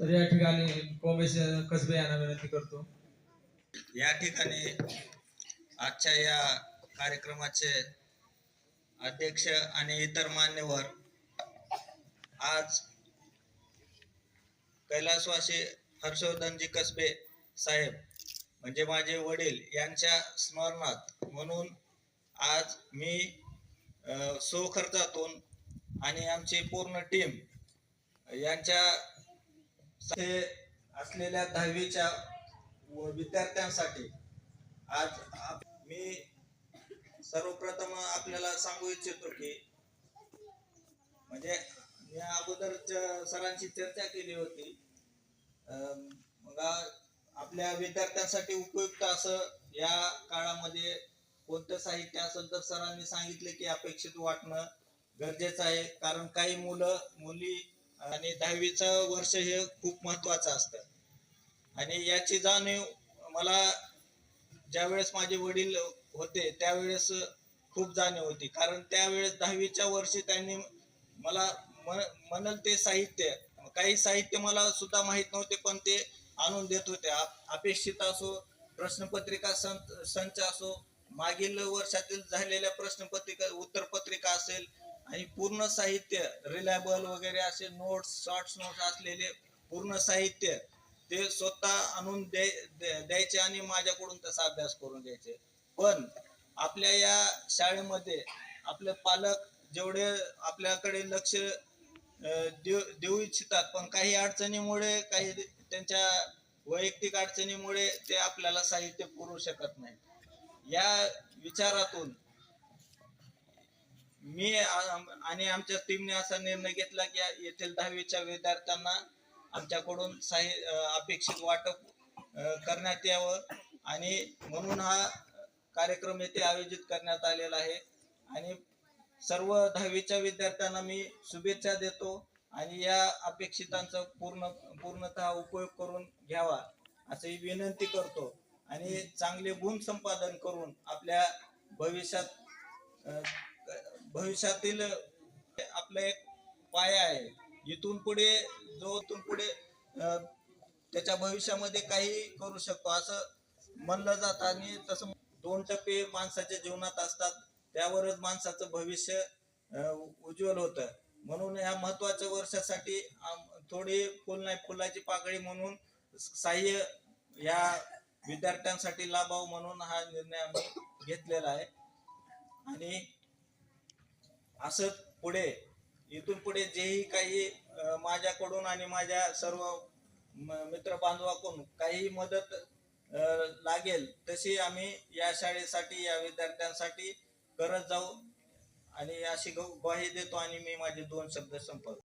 तर या ठिकाणी कोमेश कसबे यांना विनंती करतो. या ठिकाणी आजच्या या कार्यक्रमाचे अध्यक्ष आणि इतर मान्यवर आज कैलासवासी हर्षवर्धनजी कसबे साहेब म्हणजे माझे वडील यांच्या स्मरणार्थ म्हणून आज मी सो खर्चातून आणि आमची पूर्ण टीम यांच्या असलेल्या 10वीच्या विद्यार्थ्यांसाठी आज मी सर्वप्रथम आपल्याला सांगू इच्छितो की म्हणजे मी अगोदर सरांची चर्चा केली होती. मग आपल्या विद्यार्थ्यांसाठी उपयुक्त असं या काळामध्ये कोणतं साहित्य असेल तर सरांनी सांगितले की अपेक्षित वाटणं गरजेचं आहे, कारण काही मुली आणि 10वीचं वर्ष हे खूप महत्वाचं असतं आणि याची जाणीव मला ज्यावेळेस माझे वडील होते त्यावेळेस खूप जाणीव होती, कारण त्यावेळेस 10वीच्या वर्षी त्यांनी मला म्हणल ते साहित्य, काही साहित्य मला सुद्धा माहित नव्हते पण ते आणून देत होते. अपेक्षित असो, प्रश्नपत्रिका संच असो, मागील वर्षातील झालेल्या प्रश्नपत्रिका उत्तरपत्रिका असेल आणि पूर्ण साहित्य रिलायबल वगैरे असे नोट्स शॉर्ट्स नोट्स असलेले पूर्ण साहित्य ते स्वतः आणून द्यायचे आणि माझ्याकडून तसा अभ्यास करून द्यायचे. पण आपल्या या शाळेमध्ये आपले पालक जेवढे आपल्याकडे लक्ष देऊ इच्छितात पण काही अडचणीमुळे, काही त्यांच्या वैयक्तिक अडचणीमुळे ते आपल्याला साहित्य पुरवू शकत नाही. या विचारातून मी आणि आमच्या टीमने असा निर्णय घेतला की येथील 10वीच्या विद्यार्थ्यांना आमच्याकडून अपेक्षित वाटप करण्यात यावं आणि म्हणून हा कार्यक्रम येथे आयोजित करण्यात आलेला आहे. आणि सर्व 10वीच्या विद्यार्थ्यांना मी शुभेच्छा देतो आणि या अपेक्षितांचा पूर्णतः उपयोग करून घ्यावा अशी विनंती करतो आणि चांगले गुण संपादन करून आपल्या भविष्यातील आपला एक पाया आहे. इथून पुढे त्याच्या भविष्यामध्ये काही करू शकतो असं म्हणलं जातं आणि तसं 2 टप्पे माणसाच्या जीवनात असतात, त्यावरच माणसाचं भविष्य उज्ज्वल होतं. म्हणून या महत्वाच्या वर्षासाठी थोडी फुलाची पाकळी म्हणून सहाय्य या विद्यार्थ्यांसाठी लाभावं म्हणून हा निर्णय आम्ही घेतलेला आहे. आणि असं इथून पुढे जेही काही माझ्याकडून आणि माझ्या सर्व मित्र बांधवाकडून काही मदत लागेल तशी आम्ही या शाळेसाठी, या विद्यार्थ्यांसाठी करत जाऊ आणि अशी ग्वाही देतो आणि मी माझे 2 शब्द संपवतो.